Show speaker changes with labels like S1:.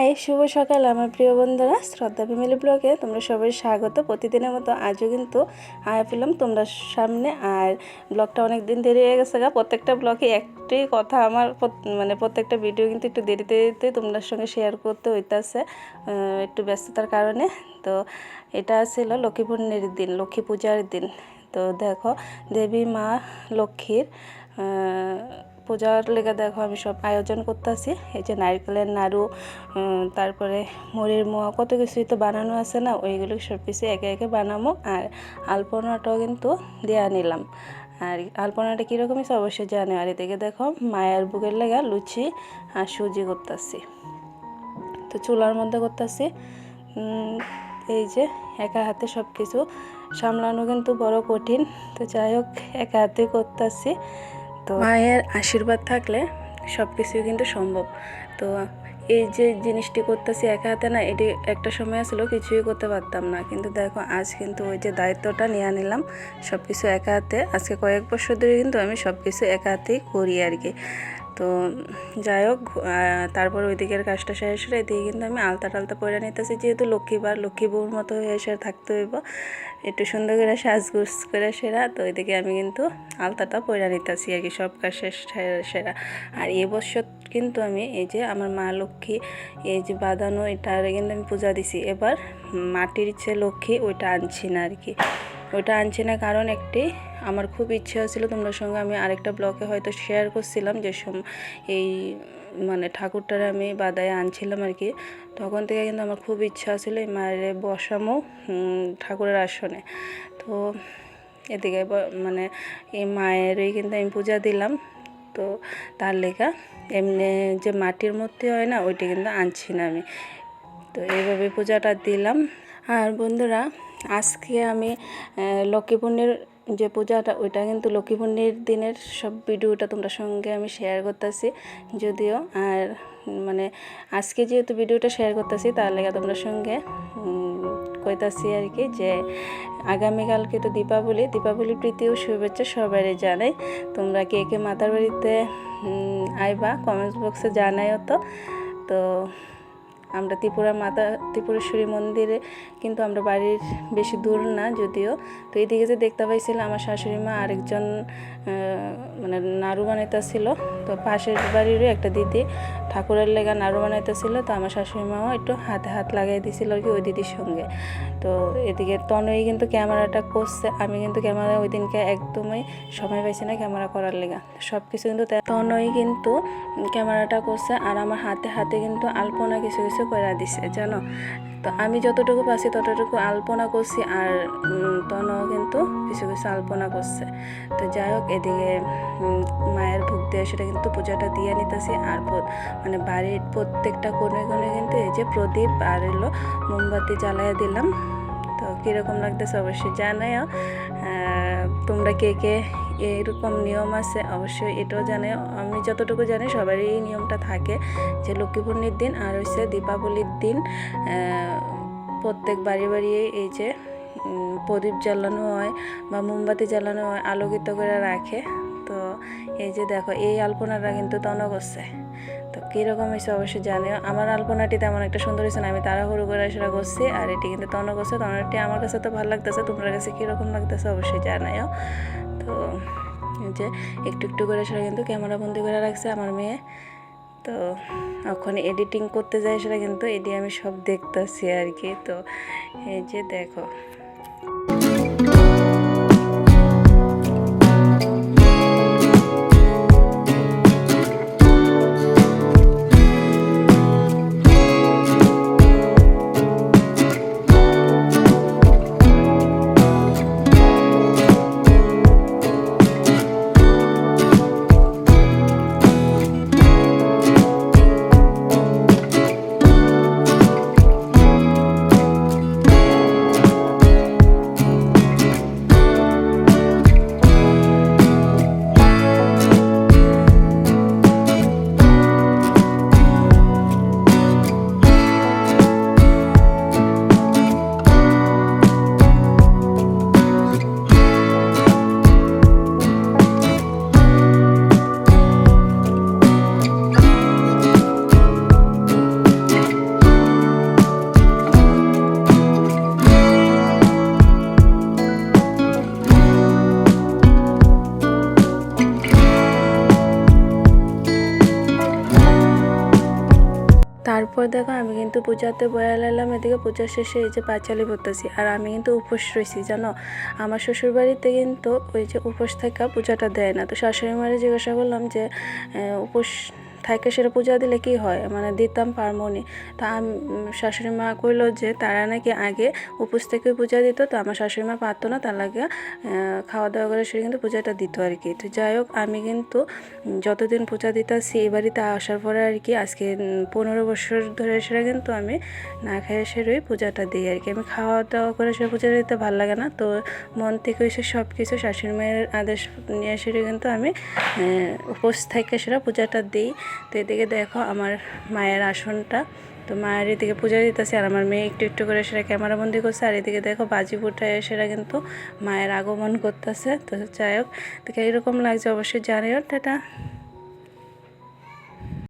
S1: High, শুভ সকাল আমার প্রিয় বন্ধুরা। শ্রদ্ধা ফ্যামিলি ব্লগে তোমরা সবাই স্বাগত। প্রতিদিনের মতো আজও কিন্তু আয়া পেলাম তোমরা সামনে। আর ব্লগটা অনেক দিন দেরি হয়ে গেছে গা। প্রত্যেকটা ব্লগে একটি কথা আমার প্রত্যেকটা ভিডিও কিন্তু একটু দেরিতে তোমাদের সঙ্গে শেয়ার করতে হইতেছে একটু ব্যস্ততার কারণে। তো এটা ছিল লক্ষ্মী পূর্ণিমার দিন, লক্ষ্মী পূজার দিন। তো দেখো দেবী মা লক্ষ্মীর পূজার লেগে দেখো আমি সব আয়োজন করতেছি। এই যে নারকেলের নাড়ু, তারপরে মুড়ির মোয়া, কত কিছুই তো বানানো আছে না, ওইগুলো সব কিছু একে একে বানাবো। আর আলপনাটাও কিন্তু দেওয়া নিলাম। আর আলপনাটা কীরকম হয়েছে অবশ্যই জানে। আর এদিকে দেখো মায়ের বুকের লেগা লুচি আর সুজি করতেছি। তো চুলার মধ্যে করতেছি। এই যে একা হাতে সব কিছু সামলানো কিন্তু বড় কঠিন। তো যাই হোক একা হাতে করতেছি। তো মায়ের আশীর্বাদ থাকলে সব কিছুই কিন্তু সম্ভব। তো এই যে জিনিসটি করতেছি একা হাতে না, এটি একটা সময় আসলে কিছুই করতে পারতাম না, কিন্তু দেখো আজ কিন্তু ওই যে দায়িত্বটা নিয়ে নিলাম সব কিছু একা হাতে। আজকে কয়েক বছর ধরে কিন্তু আমি সব কিছু একা হাতেই করি আর কি। তো যাই হোক তারপর ওই দিকের কাজটা শেষ হলে এদিকে কিন্তু আমি আলতা টালতা পরে নিতেছি, যেহেতু লক্ষ্মীবার, লক্ষ্মী বউর মতো হয়ে এসে থাকতে হইব, একটু সুন্দর করে সাজগুজ করে সেরা। তো ওইদিকে আমি কিন্তু আলতাটা পরে নিতেছি আর কি, সব কাজ শেষ সেরা। আর এবছর কিন্তু আমি এই যে আমার মা লক্ষ্মী এই যে বাঁধানো এটার কিন্তু আমি পূজা দিছি। এবার মাটির যে লক্ষ্মী ওইটা আনছি না আর কি। ওইটা আনছি না কারণ একটি আমার খুব ইচ্ছা ছিল, তোমাদের সঙ্গে আমি আরেকটা ব্লগে হয়তো শেয়ার করছিলাম যে এই ঠাকুরটারে আমি বাদায় আনছিলাম আর কি। তখন থেকে কিন্তু আমার খুব ইচ্ছা ছিল এই মায়ের বসামো ঠাকুরের আসনে। তো এদিকে এই মায়েরই কিন্তু আমি পূজা দিলাম। তো তার লেখা এমনি যে মাটির মূর্তি হয় না, ওইটা কিন্তু আনছি না আমি। তো এইভাবে পূজাটা দিলাম। আর বন্ধুরা আজকে আমি লক্ষ্মী পূর্ণিমার যে পূজাটা, ওইটা কিন্তু লক্ষ্মী পূর্ণিমার দিনের সব ভিডিওটা তোমাদের সঙ্গে আমি শেয়ার করতেছি যদিও। আর আজকে যেহেতু ভিডিওটা শেয়ার করতেছি তার লেগে তোমাদের সঙ্গে কইতাছি আর কি যে আগামীকালকে তো দীপাবলি প্রীতি ও শুভেচ্ছা সবাই জানাই। তোমরা কে কে মাতার বাড়িতে আইবা কমেন্টস বক্সে জানাইও। তো আমরা ত্রিপুরেশ্বরী মন্দিরে কিন্তু আমরা বাড়ির বেশি দূর না যদিও। তো এইদিকে যে দেখতে পাইছিলাম আমার শাশুড়ি মা আরেকজন নাড়ু বানাইতেছিল। তো পাশের বাড়িরও একটা দিদি ঠাকুরের লেগা নাড়ু বানাইতেছিল। তো আমার শাশুড়ি মাও একটু হাতে হাত লাগাই দিছিল আর কি ওই দিদির সঙ্গে। তো এদিকে তনয় কিন্তু ক্যামেরাটা করছে, আমি কিন্তু ক্যামেরা ওই দিনকে একদমই সময় পাইছি না ক্যামেরা করার লেগা। সব কিছু কিন্তু তনয় কিন্তু ক্যামেরাটা করছে, আর আমার হাতে হাতে কিন্তু আলপনা কিছু কিছু করে দিছে জানো। তো আমি যতটুকু পাচ্ছি ততটুকু আলপনা করছি, আর তনও কিন্তু কিছু কিছু আলপনা করছে। তো যাই হোক এদিকে মায়ের ভোগ দিয়ে সেটা কিন্তু পূজাটা দিয়ে নিতেছি। আর বাড়ির প্রত্যেকটা কোণে কোণে কিন্তু এই যে প্রদীপ আর মোমবাতি জ্বালাইয়া দিলাম। তো কীরকম লাগতেছে অবশ্যই জানাইও। তোমরা কে কে এরকম নিয়ম আছে অবশ্যই এটাও জানে। আমি যতটুকু জানি সবারই এই নিয়মটা থাকে যে লক্ষ্মী পূর্ণিমার দিন আর হচ্ছে দীপাবলির দিন প্রত্যেক বাড়ি বাড়ি এই যে প্রদীপ জ্বালানো হয় বা মোমবাতি জ্বালানো হয়, আলোকিত করে রাখে। তো এই যে দেখো এই আলপনাটা কিন্তু তনক করছে। তো কীরকম হয়েছে অবশ্যই জানিও। আমার আলপনাটি তেমন একটা সুন্দর হয়েছে না, আমি তাড়াহুড়ো করে সেটা করছি। আর এটি কিন্তু তনক করছে, তনকটি আমার কাছে তো ভালো লাগতেছে, তোমার কাছে কীরকম লাগতেছে অবশ্যই জানাইও। তো এই যে একটু একটু করে সেটা কিন্তু ক্যামেরা বন্দি করে রাখছে আমার মেয়ে। তো ওখানে এডিটিং করতে যায় সেটা কিন্তু এটি আমি সব দেখতেছি আর কি। তো এই যে দেখো তারপর দেখো আমি কিন্তু পূজাতে বয়া লাইলাম, এদিকে পূজা শেষে এই যে পাঁচালি পড়তেছি। আর আমি কিন্তু উপোস রয়েছি জানো, আমার শ্বশুরবাড়িতে কিন্তু ওই যে উপোস থাকা পূজাটা দেয় না। তো শাশুড়ি মারে জিজ্ঞাসা করলাম যে উপোস থাকে সেটা পূজা দিলে কি হয়, মানে দিতাম পারমনি। তো শাশুড়ি মা কইলো যে তারা নাকি আগে উপোস থেকে পূজা দিত, তো আমার শাশুড়ি মা পারতো না, তার লাগে খাওয়া দাওয়া করে সে কিন্তু পূজাটা দিত আর কি। তো যাই হোক, আমি কিন্তু যতদিন পূজা দিতেছি এই বাড়িতে আসার পরে আর কি, আজকে 15 বছর ধরে সেটা কিন্তু আমি না খেয়ে সেরই পূজাটা দিই আর কি। আমি খাওয়া দাওয়া করে সে পূজা দিতে ভালো লাগে না, তো মন থেকে এসে সব কিছু শাশুড়ি মায়ের আদেশ নিয়ে সেরে কিন্তু আমি উপোস থেকে সেটা পূজাটা দিই। তো এদিকে দেখো আমার মায়ের আসনটা, তো মায়ের এদিকে পূজা দিতেছে আর আমার মেয়ে একটু একটু করে সেটা ক্যামেরাবন্দি করছে। আর এদিকে দেখো বাজি ফুটায় সেটা কিন্তু মায়ের আগমন করতেছে। তো যাই হোক, তো কীরকম লাগছে অবশ্যই জানিও। টাটা।